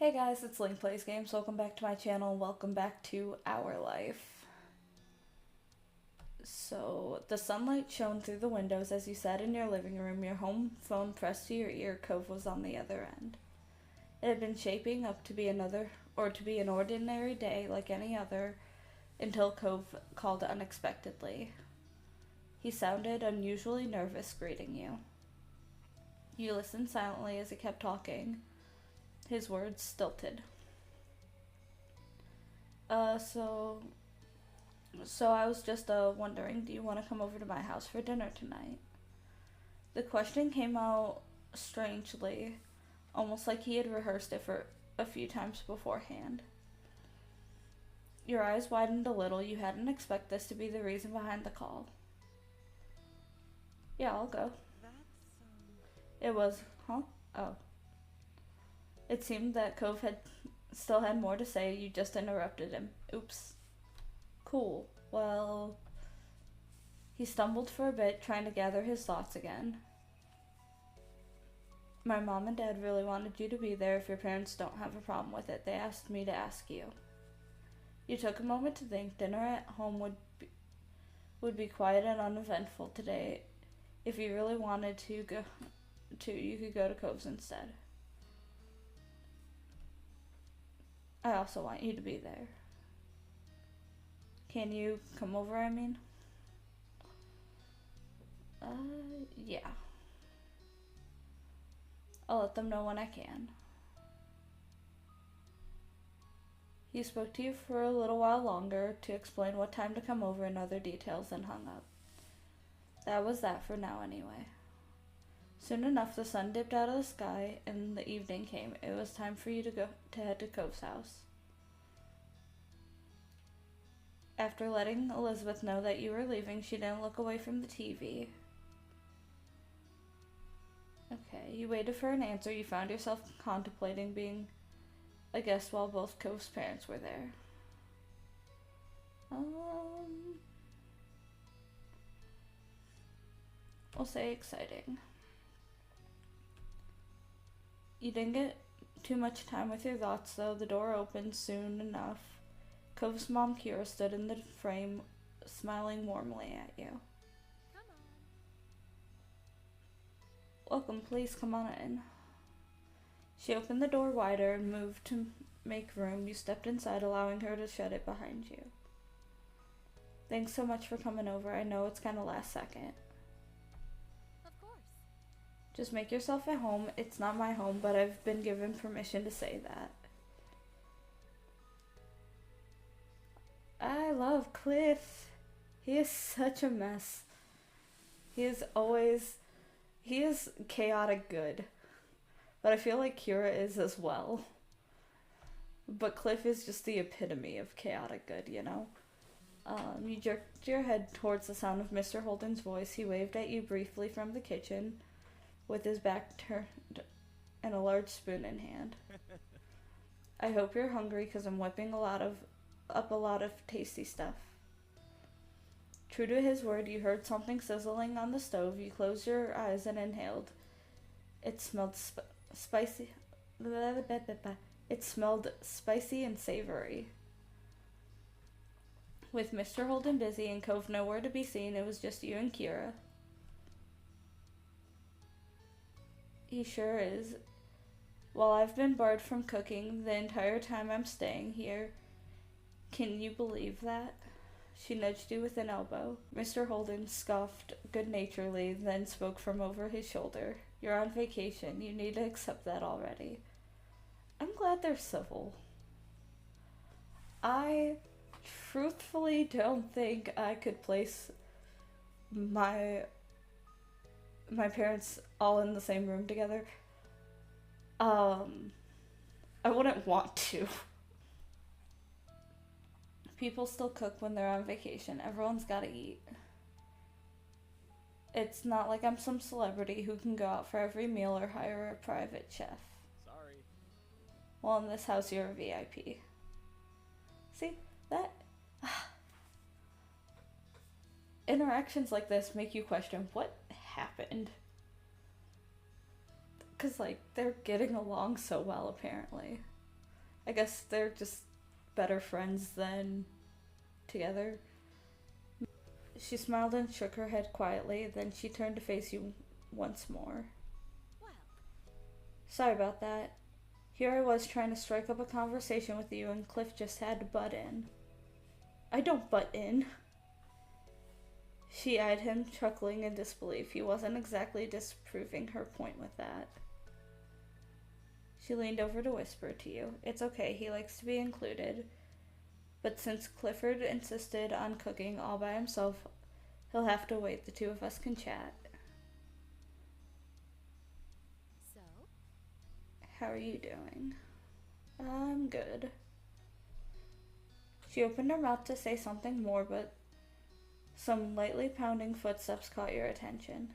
Hey guys, it's LynkPlaysGames. Welcome back to my channel and welcome back to our life. So, the sunlight shone through the windows as you sat in your living room, your home phone pressed to your ear. Cove was on the other end. It had been shaping up to be an ordinary day like any other until Cove called unexpectedly. He sounded unusually nervous greeting you. You listened silently as he kept talking, his words stilted. So I was just wondering, do you want to come over to my house for dinner tonight? The question came out strangely, almost like he had rehearsed it for a few times beforehand. Your eyes widened a little. You hadn't expected this to be the reason behind the call. Yeah, I'll go. It was, huh? Oh. It seemed that Cove still had more to say. You just interrupted him. Oops. Cool. Well, he stumbled for a bit, trying to gather his thoughts again. My mom and dad really wanted you to be there. If your parents don't have a problem with it, they asked me to ask you. You took a moment to think. Dinner at home would be quiet and uneventful today. If you really wanted to you could go to Cove's instead. I also want you to be there. Can you come over, I mean? Yeah. I'll let them know when I can. He spoke to you for a little while longer to explain what time to come over and other details, and hung up. That was that for now anyway. Soon enough, the sun dipped out of the sky and the evening came. It was time for you to head to Cove's house. After letting Elizabeth know that you were leaving, she didn't look away from the TV. Okay, you waited for an answer. You found yourself contemplating being a guest while both Cove's parents were there. We'll say exciting. You didn't get too much time with your thoughts, though. The door opened soon enough. Cove's mom, Kira, stood in the frame, smiling warmly at you. Come on. Welcome, please come on in. She opened the door wider and moved to make room. You stepped inside, allowing her to shut it behind you. Thanks so much for coming over. I know it's kind of last second. Of course. Just make yourself at home. It's not my home, but I've been given permission to say that. I love Cliff. He is such a mess. He is chaotic good. But I feel like Kira is as well. But Cliff is just the epitome of chaotic good, you know? You jerked your head towards the sound of Mr. Holden's voice. He waved at you briefly from the kitchen, with his back turned and a large spoon in hand. I hope you're hungry, because I'm whipping up a lot of tasty stuff. True to his word, you heard something sizzling on the stove. You closed your eyes and inhaled. It smelled spicy. It smelled spicy and savory. With Mr. Holden busy and Cove nowhere to be seen, it was just you and Kira. He sure is. Well, I've been barred from cooking the entire time I'm staying here. Can you believe that? She nudged you with an elbow. Mr. Holden scoffed good-naturedly, then spoke from over his shoulder. You're on vacation. You need to accept that already. I'm glad they're civil. I truthfully don't think I could place my parents all in the same room together. I wouldn't want to. People still cook when they're on vacation. Everyone's gotta eat. It's not like I'm some celebrity who can go out for every meal or hire a private chef. Sorry. Well, in this house, you're a VIP. See, that... Interactions like this make you question what happened. Because, like, they're getting along so well, apparently. I guess they're just better friends than together. She smiled and shook her head quietly, then she turned to face you once more. Well, Sorry about that. Here I was trying to strike up a conversation with you, and Cliff just had to butt in. I don't butt in. She eyed him, chuckling in disbelief. He wasn't exactly disproving her point with that. She leaned over to whisper to you. It's okay, he likes to be included. But since Clifford insisted on cooking all by himself, he'll have to wait. The two of us can chat. so? How are you doing? I'm good. She opened her mouth to say something more, but some lightly pounding footsteps caught your attention.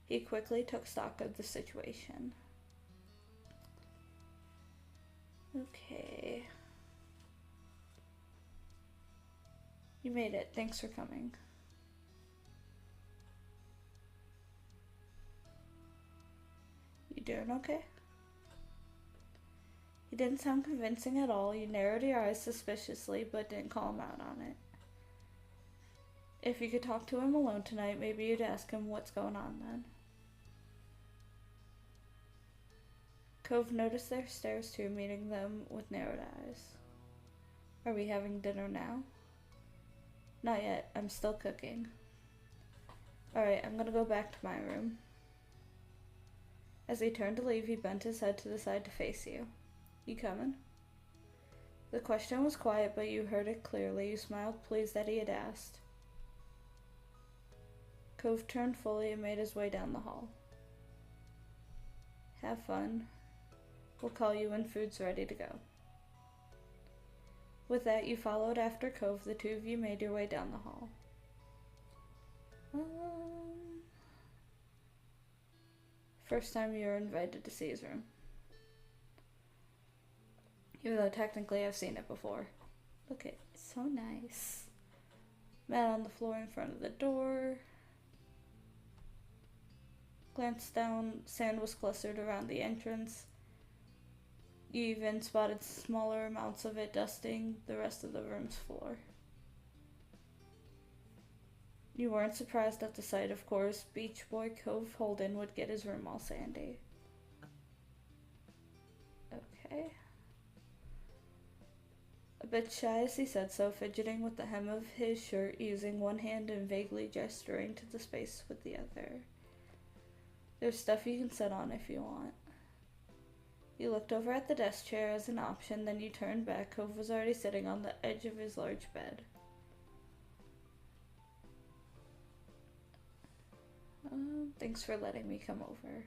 He quickly took stock of the situation. Okay. You made it. Thanks for coming. You doing okay? He didn't sound convincing at all. You narrowed your eyes suspiciously, but didn't call him out on it. If you could talk to him alone tonight, maybe you'd ask him what's going on then. Cove noticed their stares too, meeting them with narrowed eyes. Are we having dinner now? Not yet. I'm still cooking. Alright, I'm gonna go back to my room. As he turned to leave, he bent his head to the side to face you. You coming? The question was quiet, but you heard it clearly. You smiled, pleased that he had asked. Cove turned fully and made his way down the hall. Have fun. We'll call you when food's ready to go. With that, you followed after Cove. The two of you made your way down the hall. First time you were invited to see his room. Even though technically I've seen it before. Look, it's so nice. Mat on the floor in front of the door. Glanced down, sand was clustered around the entrance. You even spotted smaller amounts of it dusting the rest of the room's floor. You weren't surprised at the sight, of course. Beach Boy Cove Holden would get his room all sandy. Okay. A bit shy as he said so, fidgeting with the hem of his shirt, using one hand and vaguely gesturing to the space with the other. There's stuff you can sit on if you want. You looked over at the desk chair as an option, then you turned back. Cove was already sitting on the edge of his large bed. Thanks for letting me come over.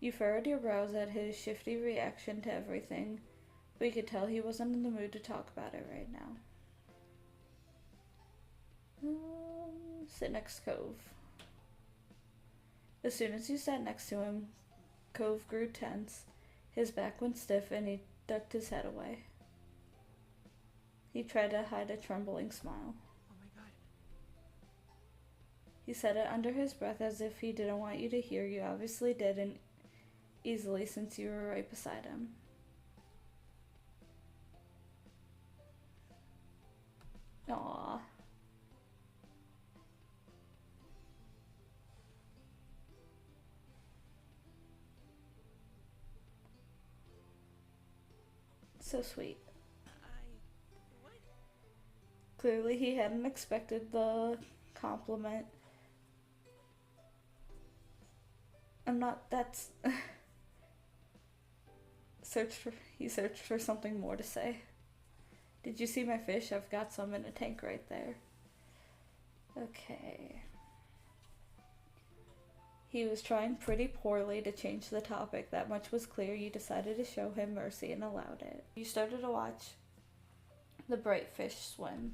You furrowed your brows at his shifty reaction to everything, but you could tell he wasn't in the mood to talk about it right now. Sit next to Cove. As soon as you sat next to him, Cove grew tense. His back went stiff and he ducked his head away. He tried to hide a trembling smile. Oh my god. He said it under his breath as if he didn't want you to hear. You obviously didn't easily since you were right beside him. Aww. So sweet. What? Clearly he hadn't expected the compliment. That's... He searched for something more to say. Did you see my fish? I've got some in a tank right there. Okay. He was trying pretty poorly to change the topic. That much was clear. You decided to show him mercy and allowed it. You started to watch the bright fish swim.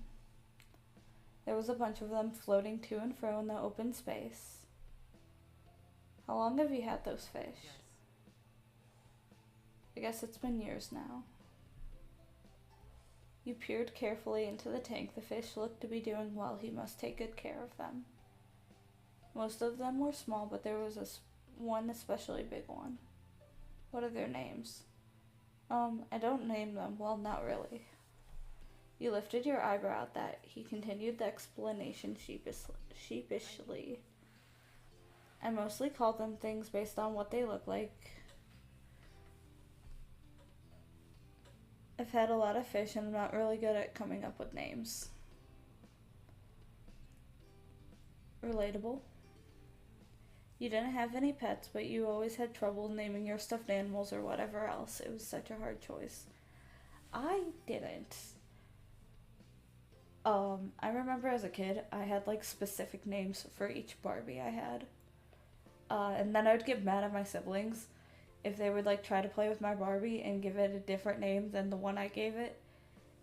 There was a bunch of them floating to and fro in the open space. How long have you had those fish? Yes. I guess it's been years now. You peered carefully into the tank. The fish looked to be doing well. He must take good care of them. Most of them were small, but there was one especially big one. What are their names? I don't name them. Well, not really. You lifted your eyebrow at that. He continued the explanation sheepishly. I mostly call them things based on what they look like. I've had a lot of fish and I'm not really good at coming up with names. Relatable. You didn't have any pets, but you always had trouble naming your stuffed animals or whatever else. It was such a hard choice. I didn't. I remember as a kid, I had like specific names for each Barbie I had. And then I would get mad at my siblings if they would like try to play with my Barbie and give it a different name than the one I gave it.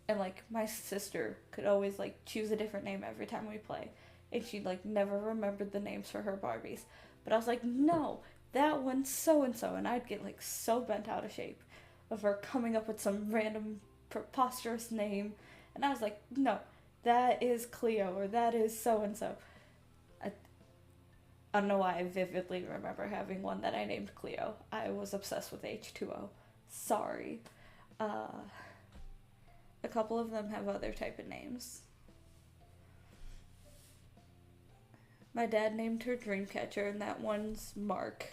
And like my sister could always like choose a different name every time we play. And she like never remembered the names for her Barbies. But I was like, no, that one's so and so. And I'd get like so bent out of shape of her coming up with some random preposterous name. And I was like, no, that is Cleo or that is so and so. I don't know why I vividly remember having one that I named Cleo. I was obsessed with H2O. Sorry. A couple of them have other type of names. My dad named her Dreamcatcher, and that one's Mark.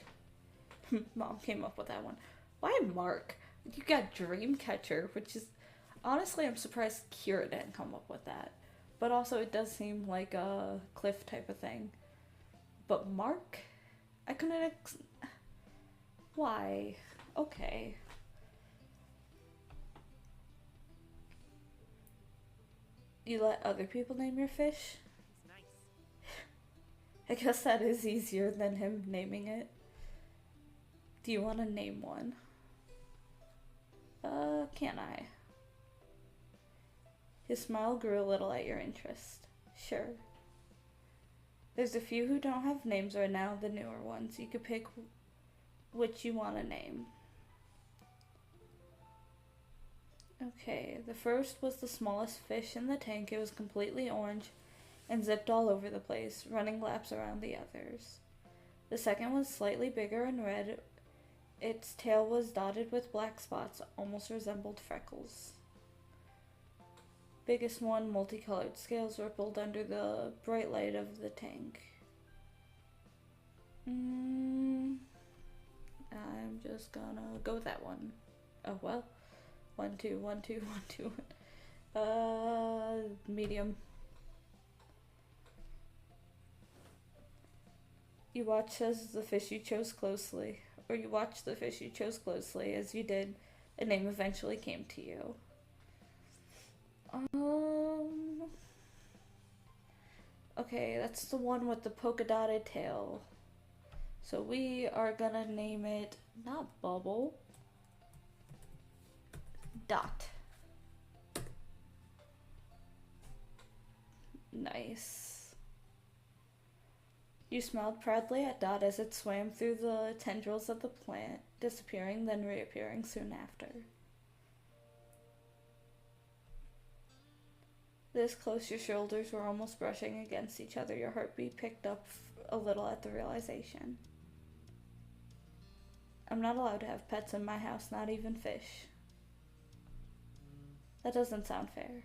Mom came up with that one. Why Mark? You got Dreamcatcher, which is... Honestly, I'm surprised Kira didn't come up with that. But also, it does seem like a Cliff type of thing. But Mark? I couldn't... Why? Okay. You let other people name your fish? I guess that is easier than him naming it. Do you want to name one? Can I? His smile grew a little at your interest. Sure. There's a few who don't have names right now, the newer ones. You could pick which you want to name. Okay, the first was the smallest fish in the tank. It was completely orange and zipped all over the place, running laps around the others. The second was slightly bigger and red. Its tail was dotted with black spots, almost resembled freckles. Biggest one, multicolored scales rippled under the bright light of the tank. I'm just gonna go with that one. Oh well. 1, 2, 1, 2, 1, 2. Medium. You watched as the fish you chose closely, or you watched the fish you chose closely. As you did, a name eventually came to you. Okay, that's the one with the polka dotted tail. So we are gonna name it, not Bubble, Dot. Nice. You smiled proudly at Dot as it swam through the tendrils of the plant, disappearing, then reappearing soon after. This close, your shoulders were almost brushing against each other. Your heartbeat picked up a little at the realization. I'm not allowed to have pets in my house, not even fish. That doesn't sound fair.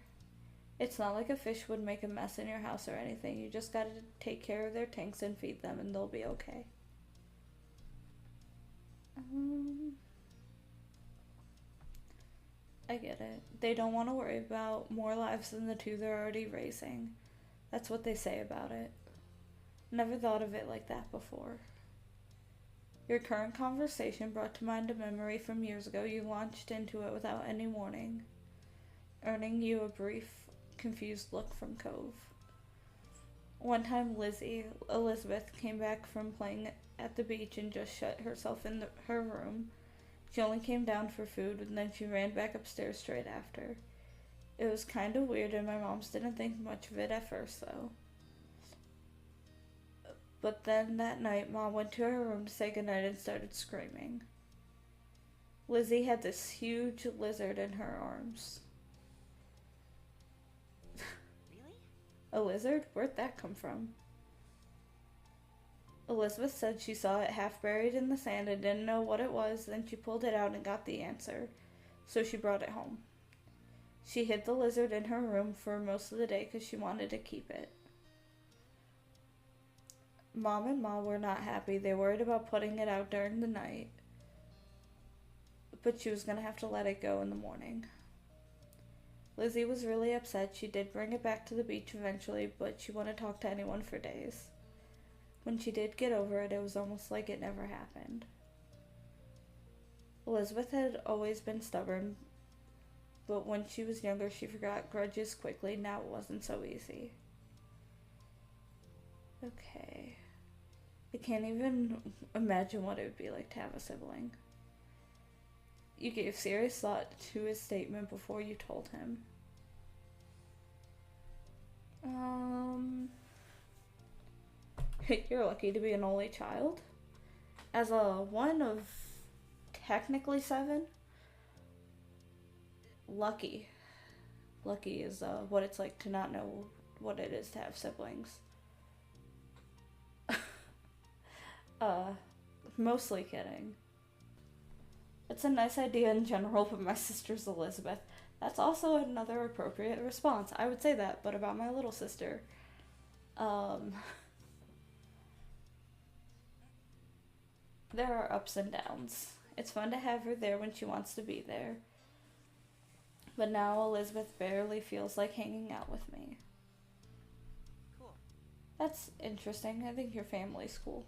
It's not like a fish would make a mess in your house or anything. You just gotta take care of their tanks and feed them and they'll be okay. I get it. They don't want to worry about more lives than the 2 they're already raising. That's what they say about it. Never thought of it like that before. Your current conversation brought to mind a memory from years ago. You launched into it without any warning, earning you a brief, confused look from Cove. One time Elizabeth, came back from playing at the beach and just shut herself in her room. She only came down for food, and then she ran back upstairs straight after. It was kind of weird, and my moms didn't think much of it at first, though. But then that night, Mom went to her room to say goodnight and started screaming. Lizzie had this huge lizard in her arms. A lizard? Where'd that come from? Elizabeth said she saw it half buried in the sand and didn't know what it was, then she pulled it out and got the answer. So she brought it home. She hid the lizard in her room for most of the day because she wanted to keep it. Mom and Ma were not happy. They worried about putting it out during the night, but she was going to have to let it go in the morning. Lizzie was really upset. She did bring it back to the beach eventually, but she wouldn't talk to anyone for days. When she did get over it, it was almost like it never happened. Elizabeth had always been stubborn, but when she was younger, she forgot grudges quickly. Now it wasn't so easy. Okay. I can't even imagine what it would be like to have a sibling. You gave serious thought to his statement before you told him. You're lucky to be an only child. As a one of technically 7, lucky. Lucky is what it's like to not know what it is to have siblings. Mostly kidding. It's a nice idea in general, but my sister's Elizabeth. That's also another appropriate response. I would say that, but about my little sister. There are ups and downs. It's fun to have her there when she wants to be there. But now Elizabeth barely feels like hanging out with me. Cool. That's interesting. I think your family's cool.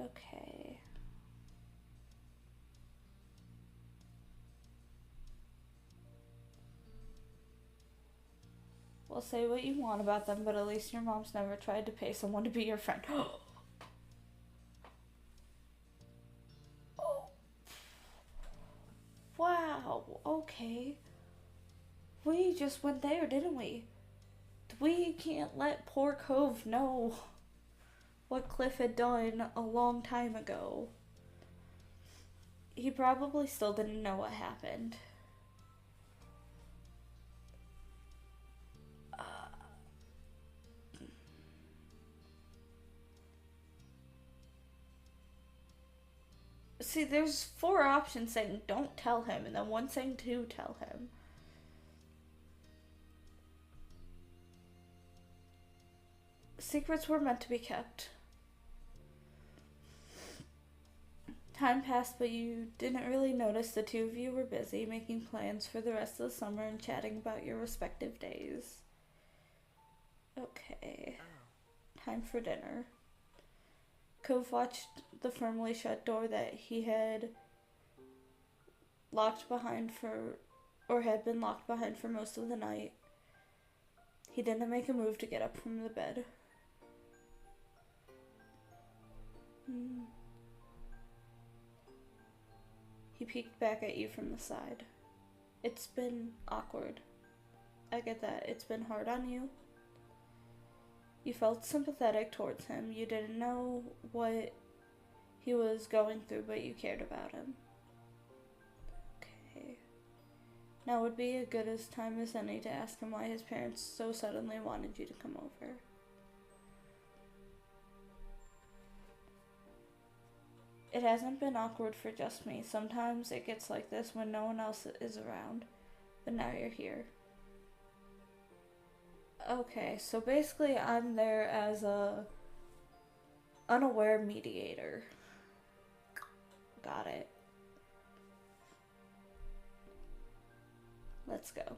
Okay. Well, say what you want about them, but at least your mom's never tried to pay someone to be your friend. Oh. Wow, okay. We just went there, didn't we? We can't let poor Cove know what Cliff had done a long time ago. He probably still didn't know what happened. See, there's 4 options saying don't tell him, and then one saying to tell him. Secrets were meant to be kept. Time passed, but you didn't really notice the 2 of you were busy making plans for the rest of the summer and chatting about your respective days. Okay. Time for dinner. Cove watched the firmly shut door that he had locked behind had been locked behind for most of the night. He didn't make a move to get up from the bed. He peeked back at you from the side. It's been awkward. I get that. It's been hard on you. You felt sympathetic towards him. You didn't know what he was going through, but you cared about him. Okay. Now would be as good a time as any to ask him why his parents so suddenly wanted you to come over. It hasn't been awkward for just me. Sometimes it gets like this when no one else is around, but now you're here. Okay, so basically I'm there as a unaware mediator. Got it. Let's go.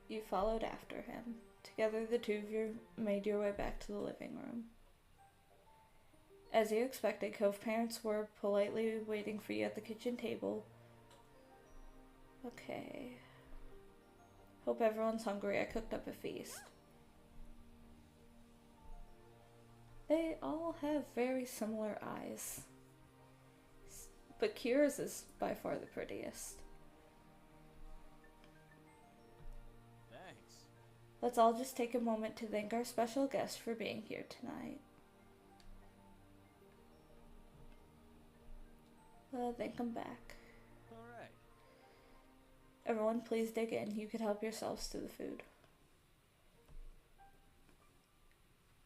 You followed after him. Together, the 2 of you made your way back to the living room. As you expected, Cove parents were politely waiting for you at the kitchen table. Okay. Hope everyone's hungry. I cooked up a feast. They all have very similar eyes. But Kira's is by far the prettiest. Thanks. Let's all just take a moment to thank our special guest for being here tonight. Thank him back. All right. Everyone, please dig in. You could help yourselves to the food.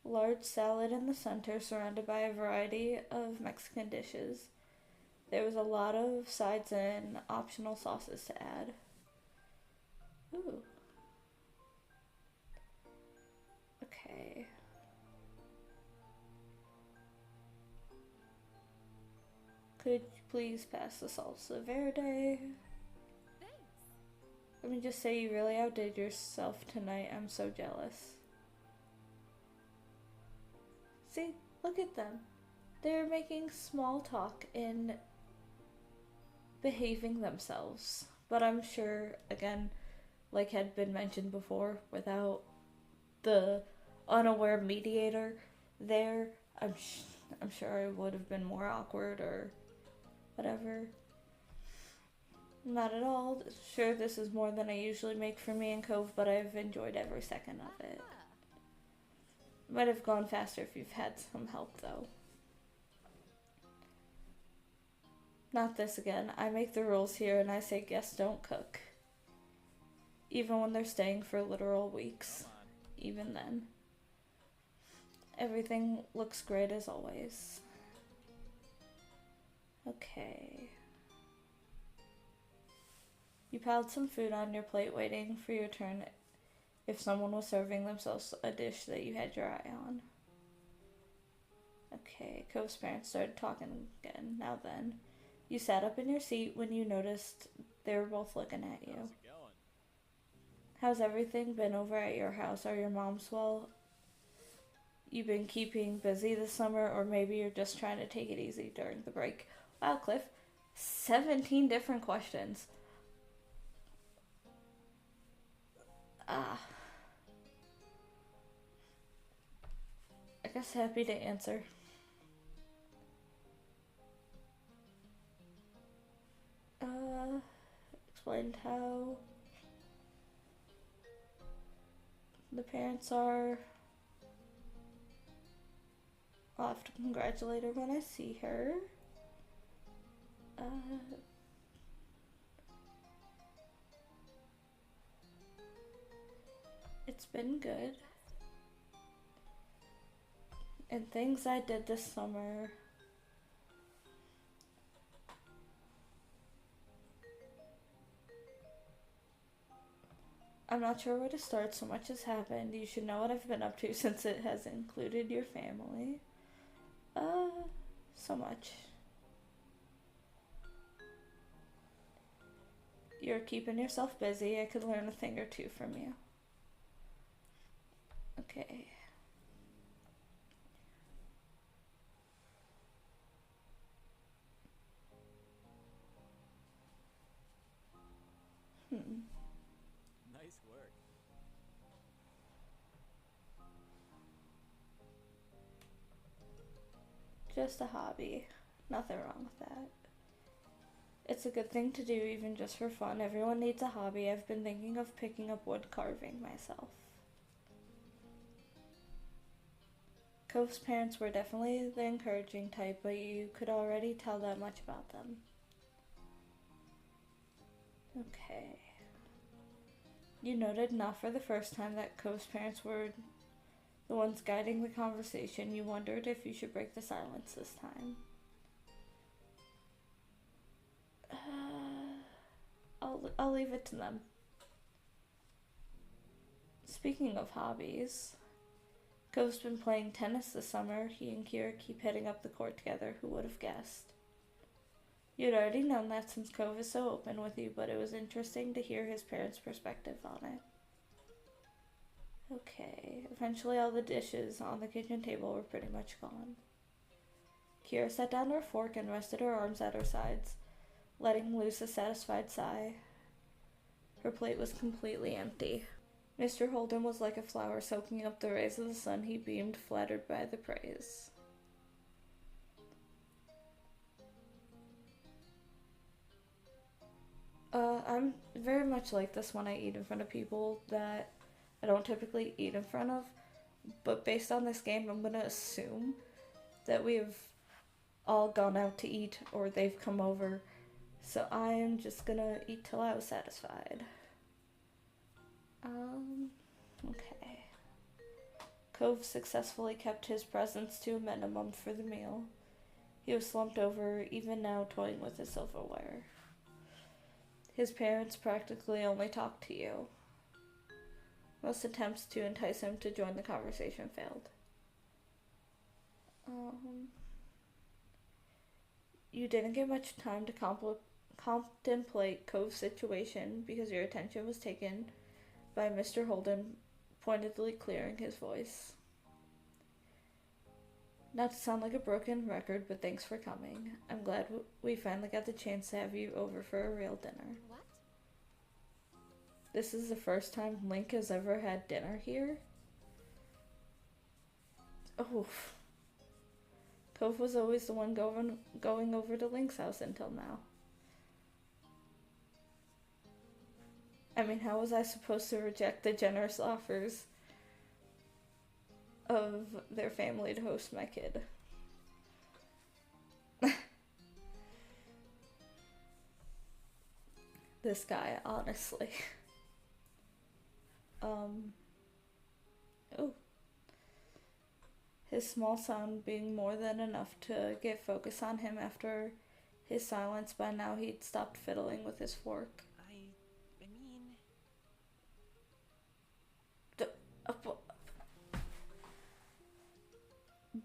Large salad in the center, surrounded by a variety of Mexican dishes. There was a lot of sides and optional sauces to add. Ooh. Okay. Could you please pass the salsa verde? Thanks. Let me just say you really outdid yourself tonight. I'm so jealous. See, look at them. They're making small talk and behaving themselves. But I'm sure, again, like had been mentioned before, without the unaware mediator there, I'm sure it would have been more awkward or whatever. Not at all. Sure, this is more than I usually make for me and Cove, but I've enjoyed every second of it. Might have gone faster if you've had some help, though. Not this again. I make the rules here and I say guests don't cook. Even when they're staying for literal weeks. Even then. Everything looks great as always. Okay. You piled some food on your plate waiting for your turn if someone was serving themselves a dish that you had your eye on. Okay, Cove's parents started talking again. Now then. You sat up in your seat when you noticed they were both looking at you. How's it going? How's everything been over at your house? Are your moms well? You've been keeping busy this summer, or maybe you're just trying to take it easy during the break. Wow, Cliff. 17 different questions. I guess happy to answer. Explained how the parents are. I'll have to congratulate her when I see her. It's been good. And things I did this summer. I'm not sure where to start, so much has happened. You should know what I've been up to since it has included your family. So much. You're keeping yourself busy. I could learn a thing or two from you. Okay. Nice work. Just a hobby. Nothing wrong with that. It's a good thing to do, even just for fun. Everyone needs a hobby. I've been thinking of picking up wood carving myself. Cove's parents were definitely the encouraging type, but you could already tell that much about them. Okay. You noted, not for the first time, that Cove's parents were the ones guiding the conversation. You wondered if you should break the silence this time. I'll leave it to them. Speaking of hobbies, Cove's been playing tennis this summer. He and Kira keep hitting up the court together. Who would have guessed? You'd already known that since Cove is so open with you, but it was interesting to hear his parents' perspective on it. Okay, eventually all the dishes on the kitchen table were pretty much gone. Kira set down her fork and rested her arms at her sides, letting loose a satisfied sigh. Her plate was completely empty. Mr. Holden was like a flower soaking up the rays of the sun. He beamed, flattered by the praise. I'm very much like this when I eat in front of people that I don't typically eat in front of, but based on this game, I'm gonna assume that we've all gone out to eat or they've come over So I am just gonna eat till I was satisfied. Okay. Cove successfully kept his presence to a minimum for the meal. He was slumped over, even now toying with his silverware. His parents practically only talked to you. Most attempts to entice him to join the conversation failed. You didn't get much time to contemplate Cove's situation because your attention was taken by Mr. Holden pointedly clearing his voice. Not to sound like a broken record, but thanks for coming. I'm glad we finally got the chance to have you over for a real dinner. What? This is the first time Lynk has ever had dinner here? Oh. Cove was always the one going over to Lynk's house until now. I mean, how was I supposed to reject the generous offers of their family to host my kid? This guy, honestly. Oh. His small sound being more than enough to get focus on him after his silence. By now he'd stopped fiddling with his fork. I mean...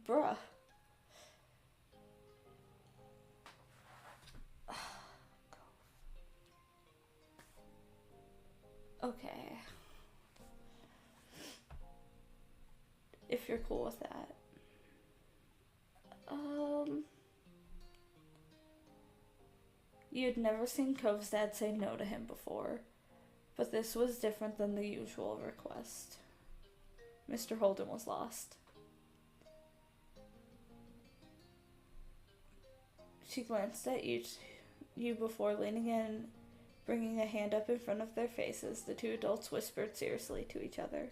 Bruh. Okay. If you're cool with that. You'd never seen Cove's dad say no to him before, but this was different than the usual request. Mr. Holden was lost. She glanced at you before leaning in, bringing a hand up in front of their faces. The two adults whispered seriously to each other.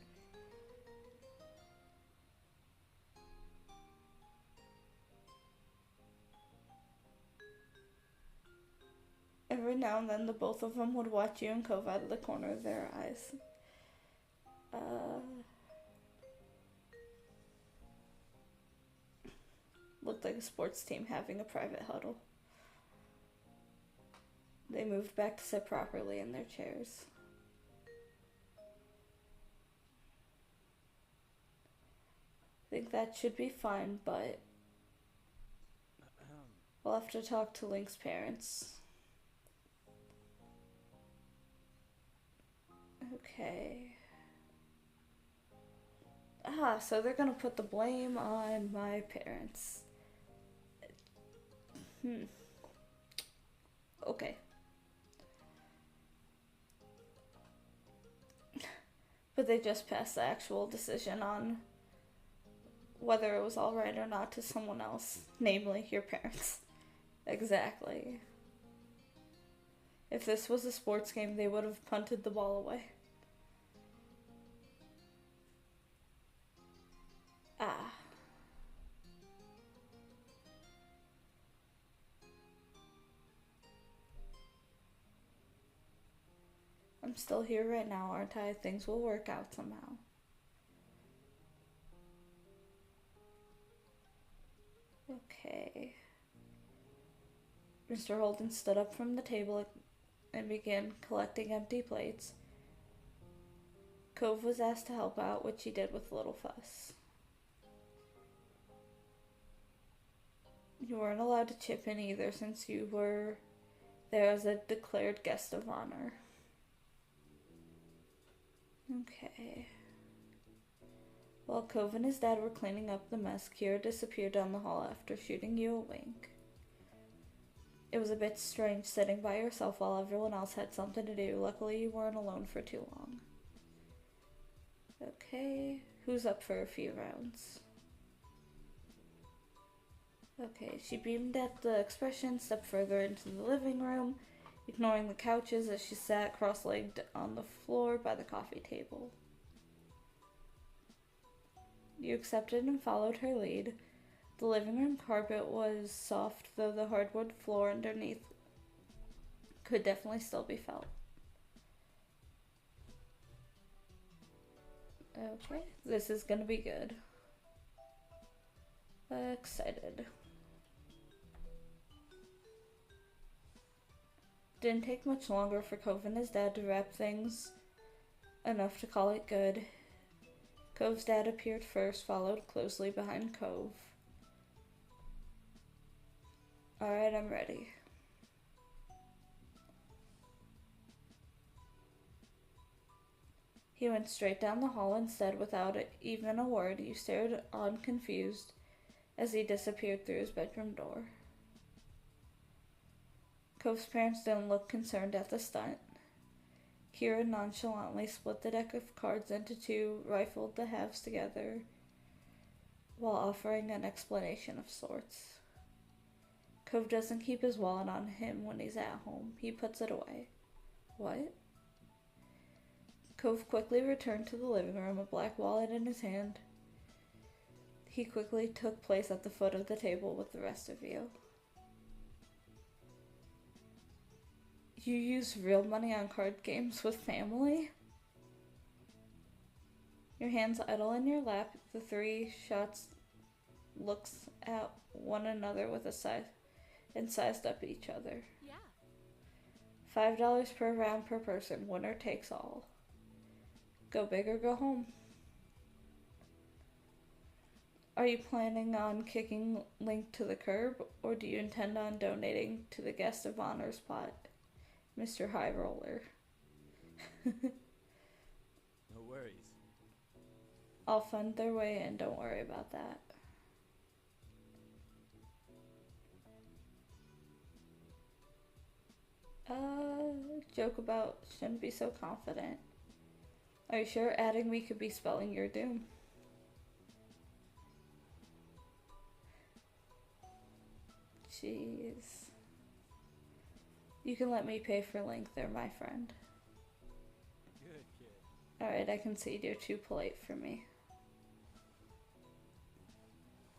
Every now and then, the both of them would watch you and Cove out of the corner of their eyes. Looked like a sports team having a private huddle. They moved back to sit properly in their chairs. Think that should be fine, but we'll have to talk to Lynk's parents. Okay. So they're gonna put the blame on my parents. Okay. But they just passed the actual decision on whether it was alright or not to someone else, namely your parents. Exactly. If this was a sports game, they would have punted the ball away. I'm still here right now, aren't I? Things will work out somehow. Okay. Mr. Holden stood up from the table and began collecting empty plates. Cove was asked to help out, which he did with little fuss. You weren't allowed to chip in either, since you were there as a declared guest of honor. Okay. While Cove and his dad were cleaning up the mess, Kira disappeared down the hall after shooting you a wink. It was a bit strange sitting by yourself while everyone else had something to do. Luckily, you weren't alone for too long. Okay, who's up for a few rounds? Okay, she beamed at the expression, stepped further into the living room, ignoring the couches as she sat cross-legged on the floor by the coffee table. You accepted and followed her lead. The living room carpet was soft, though the hardwood floor underneath could definitely still be felt. Okay, this is gonna be good. Excited. Didn't take much longer for Cove and his dad to wrap things enough to call it good. Cove's dad appeared first, followed closely behind Cove. Alright, I'm ready. He went straight down the hall instead without even a word. You stared on confused as he disappeared through his bedroom door. Cove's parents didn't look concerned at the stunt. Kira nonchalantly split the deck of cards into two, rifled the halves together, while offering an explanation of sorts. Cove doesn't keep his wallet on him when he's at home. He puts it away. What? Cove quickly returned to the living room, a black wallet in his hand. He quickly took place at the foot of the table with the rest of you. You use real money on card games with family? Your hands idle in your lap, the three shots looks at one another with a sigh and sized up each other. Yeah. $5 per round per person, winner takes all. Go big or go home. Are you planning on kicking Lynk to the curb, or do you intend on donating to the guest of honor's pot, Mr. High Roller? No worries. I'll fund their way in, don't worry about that. Joke about shouldn't be so confident. Are you sure adding me could be spelling your doom? Jeez. You can let me pay for Lynk, they're my friend. Good kid. Alright, I concede you're too polite for me.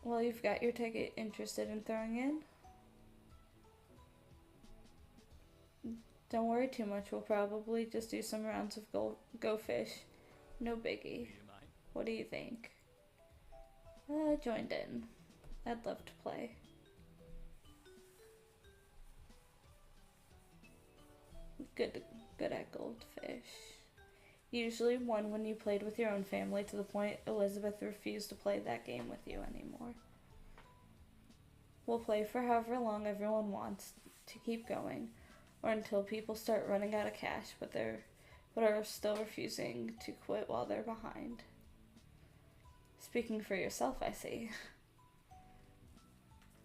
Well, you've got your ticket. Interested in throwing in? Don't worry too much, we'll probably just do some rounds of go fish. No biggie. Do you mind? What do you think? Joined in. I'd love to play. Good at goldfish. Usually won when you played with your own family, to the point Elizabeth refused to play that game with you anymore. We'll play for however long everyone wants to keep going, or until people start running out of cash, but are still refusing to quit while they're behind. Speaking for yourself, I see.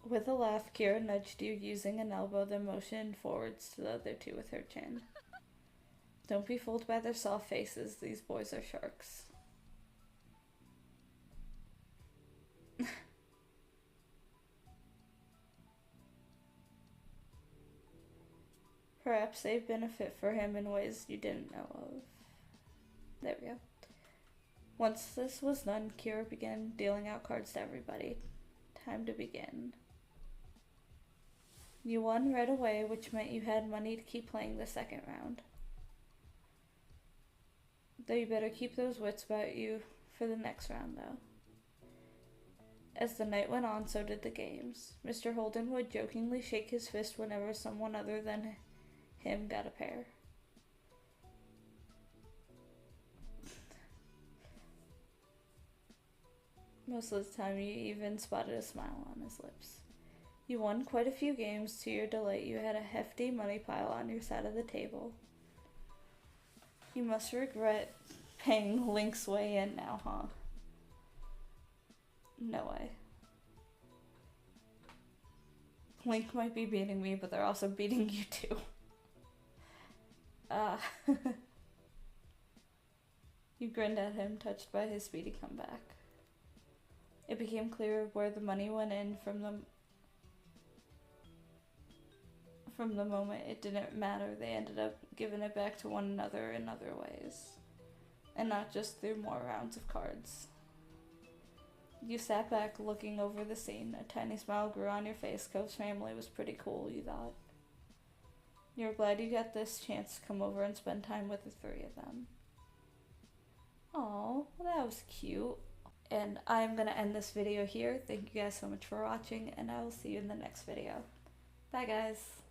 With a laugh, Kira nudged you using an elbow, then motioned forwards to the other two with her chin. Don't be fooled by their soft faces, these boys are sharks. Perhaps they've been a fit for him in ways you didn't know of. There we go. Once this was done, Kira began dealing out cards to everybody. Time to begin. You won right away, which meant you had money to keep playing the second round. Though you better keep those wits about you for the next round, though. As the night went on, so did the games. Mr. Holden would jokingly shake his fist whenever someone other than him got a pair. Most of the time, you even spotted a smile on his lips. You won quite a few games. To your delight, you had a hefty money pile on your side of the table. You must regret paying Lynk's way in now, huh? No way. Lynk might be beating me, but they're also beating you too. You grinned at him, touched by his speedy comeback. It became clear where the money went in from the moment it didn't matter. They ended up giving it back to one another in other ways, and not just through more rounds of cards. You sat back looking over the scene. A tiny smile grew on your face. Cove's family was pretty cool, you thought. You're glad you got this chance to come over and spend time with the three of them. Oh, well, that was cute. And I'm gonna end this video here. Thank you guys so much for watching, and I will see you in the next video. Bye, guys.